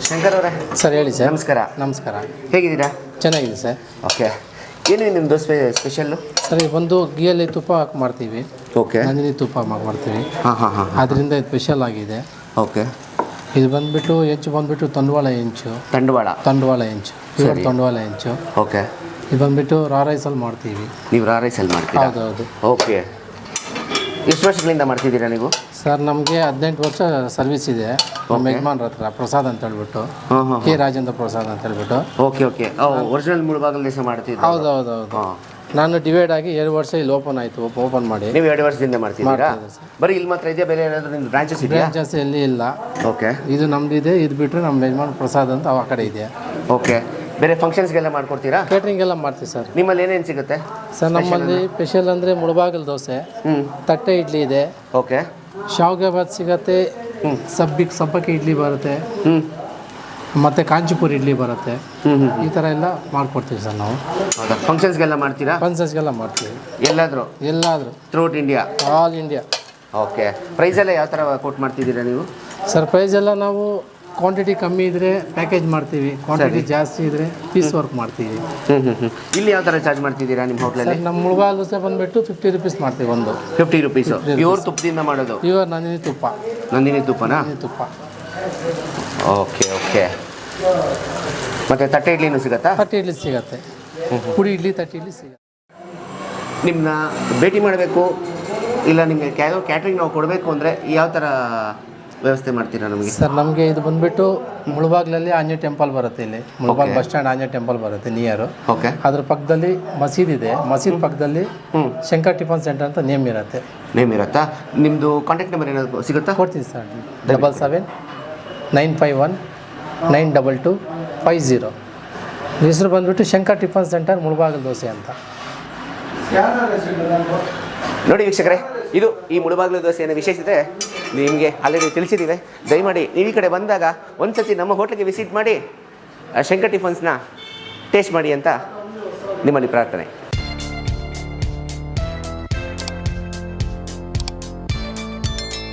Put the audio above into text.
ಶಂಕರ್ ಅವರೇ ಸರ್ ಹೇಳಿ ಸರ್. ನಮಸ್ಕಾರ. ನಮಸ್ಕಾರ. ಹೇಗಿದ್ದೀರಾ? ಚೆನ್ನಾಗಿದೆ ಸರ್. ಓಕೆ, ಏನು ನಿಮ್ಮದು ಸ್ಪೆಷಲ್ಲು? ಸರ್ ಇದು ಬಂದು ಗೀಯಲ್ಲಿ ತುಪ್ಪ ಹಾಕಿ ಮಾಡ್ತೀವಿ. ಓಕೆ, ನಂದಿನಿ ತುಪ್ಪ ಮಾಡ್ತೀವಿ. ಹಾಂ. ಅದರಿಂದ ಇದು ಸ್ಪೆಷಲ್ ಆಗಿದೆ. ಓಕೆ, ಇದು ಬಂದುಬಿಟ್ಟು ಹೆಂಚು ಬಂದುಬಿಟ್ಟು ತಂಡವಾಳ ಹೆಂಚು. ತಂಡವಾಳ ಹೆಂಚು, ಪ್ಯೂರ್ ತಂಡವಾಳ ಹೆಂಚು. ಓಕೆ, ಇದು ಬಂದುಬಿಟ್ಟು ರಾ ರೈಸಲ್ಲಿ ಮಾಡ್ತೀವಿ. ನೀವು ರಾ ರೈಸಲ್ಲಿ ಮಾಡ್ತೀರಾ? ಹೌದು. ಓಕೆ, ಎಷ್ಟು ವರ್ಷಗಳಿಂದ ಮಾಡ್ತಿದ್ದೀರಾ ನೀವು? ಸರ್ ನಮಗೆ 18 ವರ್ಷ ಸರ್ವಿಸ್ ಇದೆ ನಮ್ಮ ಯಜಮಾನ್ರ ಹತ್ರ. ಪ್ರಸಾದ್ ಅಂತ ಹೇಳ್ಬಿಟ್ಟು, ಕೆ ರಾಜೇಂದ್ರ ಪ್ರಸಾದ್ ಅಂತ ಹೇಳ್ಬಿಟ್ಟು. ಓಕೆ, ಒರಿಜಿನಲ್ ಮುಳಬಾಗಿಲು ದೇಶ ಮಾಡ್ತಿದ್ದೀರಾ? ಹೌದು. ನಾನು ಡಿವೈಡ್ ಆಗಿ 2 ವರ್ಷ ಇಲ್ಲಿ ಓಪನ್ ಮಾಡಿ. ನೀವು 2 ವರ್ಷದಿಂದ ಮಾಡ್ತಿದ್ದೀರಾ? ಬರೀ ಇಲ್ಲಿ ಮಾತ್ರ ಇದೆಯಾ, ಬೇರೆ ಏನಾದರೂ ನಿಮ್ದು ಬ್ರಾಂಚಸ್ ಇದೆಯಾ? ಬ್ರಾಂಚಸ್ ಎಲ್ಲಿ ಇಲ್ಲ. ಓಕೆ, ಇದು ನಮ್ದು ಇದೆ. ಇದು ಬಿಟ್ಟರೆ ನಮ್ಮ ಯಜಮಾನ್ ಪ್ರಸಾದ್ ಅಂತ ಆ ಕಡೆ ಇದೆ. ಓಕೆ, ಬೇರೆ ಫಂಕ್ಷನ್ಸ್ಗೆಲ್ಲ ಮಾಡ್ಕೊಡ್ತೀರಾ? ಕೇಟ್ರಿಂಗ್ ಎಲ್ಲ ಮಾಡ್ತೀವಿ ಸರ್. ನಿಮ್ಮಲ್ಲಿ ಏನೇನು ಸಿಗುತ್ತೆ ಸರ್? ನಮ್ಮಲ್ಲಿ ಸ್ಪೆಷಲ್ ಅಂದರೆ ಮುಳಬಾಗಿಲು ದೋಸೆ, ತಟ್ಟೆ ಇಡ್ಲಿ ಇದೆ. ಓಕೆ, ಶಾವಿಗೆ ಬಾತ್ ಸಿಗುತ್ತೆ, ಸಬ್ಬಕ್ಕಿ ಇಡ್ಲಿ ಬರುತ್ತೆ, ಮತ್ತು ಕಾಂಚಿಪುರ ಇಡ್ಲಿ ಬರುತ್ತೆ. ಈ ಥರ ಎಲ್ಲ ಮಾಡ್ಕೊಡ್ತೀವಿ ಸರ್ ನಾವು. ಹೌದಾ? ಫಂಕ್ಷನ್ಸ್ಗೆಲ್ಲ ಮಾಡ್ತೀರಾ? ಫಂಕ್ಷನ್ಸ್ಗೆಲ್ಲ ಮಾಡ್ತೀವಿ. ಎಲ್ಲಾದರೂ throughout India, all India. Okay, price ಎಲ್ಲ ಯಾವ ಥರ ಕೋಟ್ ಮಾಡ್ತಿದ್ದೀರಾ ನೀವು? ಸರ್ ಪ್ರೈಸ್ ಎಲ್ಲ ನಾವು ಕ್ವಾಂಟಿಟಿ ಕಮ್ಮಿ ಇದ್ದರೆ ಪ್ಯಾಕೇಜ್ ಮಾಡ್ತೀವಿ, ಕ್ವಾಂಟಿಟಿ ಜಾಸ್ತಿ ಇದ್ದರೆ ಪೀಸ್ ವರ್ಕ್ ಮಾಡ್ತೀವಿ. ಇಲ್ಲಿ ಯಾವ ಥರ ಚಾರ್ಜ್ ಮಾಡ್ತಿದ್ದೀರಾ ನಿಮ್ಮ ಹೋಟ್ಲಲ್ಲಿ? ನಮ್ಮ ಮುಳಬಾಗಿಲು ದೋಸೆ ಬಂದುಬಿಟ್ಟು 50 ರೂಪೀಸ್ ಮಾಡ್ತೀವಿ. 50 ರೂಪೀಸು. ಪ್ಯೂರ್ ತುಪ್ಪದಿಂದ ಮಾಡೋದು? ಪ್ಯೂರ್ ನಂದಿನಿ ತುಪ್ಪ. ನಂದಿನಿ ತುಪ್ಪನಾ? ತುಪ್ಪ. ಓಕೆ. ಮತ್ತು ತಟ್ಟೆ ಇಡ್ಲಿನೂ ಸಿಗುತ್ತಾ? ತಟ್ಟೆ ಇಡ್ಲಿ ಸಿಗುತ್ತೆ, ಪುಡಿ ಇಡ್ಲಿ, ತಟ್ಟೆ ಇಡ್ಲಿ ಸಿಗುತ್ತೆ. ನಿಮ್ಮನ್ನ ಭೇಟಿ ಮಾಡಬೇಕು ಇಲ್ಲ ನಿಮಗೆ ಕ್ಯಾಟ್ರಿಂಗ್ ನಾವು ಕೊಡಬೇಕು ಅಂದರೆ ಯಾವ ಥರ ವ್ಯವಸ್ಥೆ ಮಾಡ್ತೀರಾ ನಮಗೆ? ಸರ್ ನಮಗೆ ಇದು ಬಂದುಬಿಟ್ಟು ಮುಳಬಾಗ್ಲಲ್ಲಿ ಆಂಜನೇಯ ಟೆಂಪಲ್ ಬರುತ್ತೆ. ಇಲ್ಲಿ ಮುಳಬಾಗ್ ಬಸ್ ಸ್ಟ್ಯಾಂಡ್ ಆಂಜನೇಯ ಟೆಂಪಲ್ ಬರುತ್ತೆ ನಿಯರು. ಓಕೆ, ಅದ್ರ ಪಕ್ಕದಲ್ಲಿ ಮಸೀದ್ ಇದೆ. ಮಸೀದ್ ಪಕ್ಕದಲ್ಲಿ ಶಂಕರ್ ಟಿಫನ್ ಸೆಂಟರ್ ಅಂತ ನೇಮ್ ಇರುತ್ತೆ. ನಿಮ್ಮದು ಕಾಂಟ್ಯಾಕ್ಟ್ ನಂಬರ್ ಏನಾದರೂ ಸಿಗುತ್ತಾ? ಕೊಡ್ತೀನಿ ಸರ್. 77-951-92250. ಹೆಸರು ಬಂದುಬಿಟ್ಟು ಶಂಕರ್ ಟಿಫನ್ ಸೆಂಟರ್ ಮುಳಬಾಗಿಲು ದೋಸೆ ಅಂತ. ನೋಡಿ ವೀಕ್ಷಕರೇ, ಇದು ಈ ಮುಳಬಾಗಿಲು ದೋಸೆಯ ವಿಶೇಷತೆ ನಿಮಗೆ ಆಲ್ರೆಡಿ ತಿಳಿಸಿದ್ದೀವಿ. ದಯಮಾಡಿ ನೀವು ಈ ಕಡೆ ಬಂದಾಗ ಒಂದು ಸತಿ ನಮ್ಮ ಹೋಟ್ಲಿಗೆ ವಿಸಿಟ್ ಮಾಡಿ ಶಂಕರ್ ಟಿಫನ್ಸ್ನ ಟೇಸ್ಟ್ ಮಾಡಿ ಅಂತ ನಿಮ್ಮಲ್ಲಿ ಪ್ರಾರ್ಥನೆ.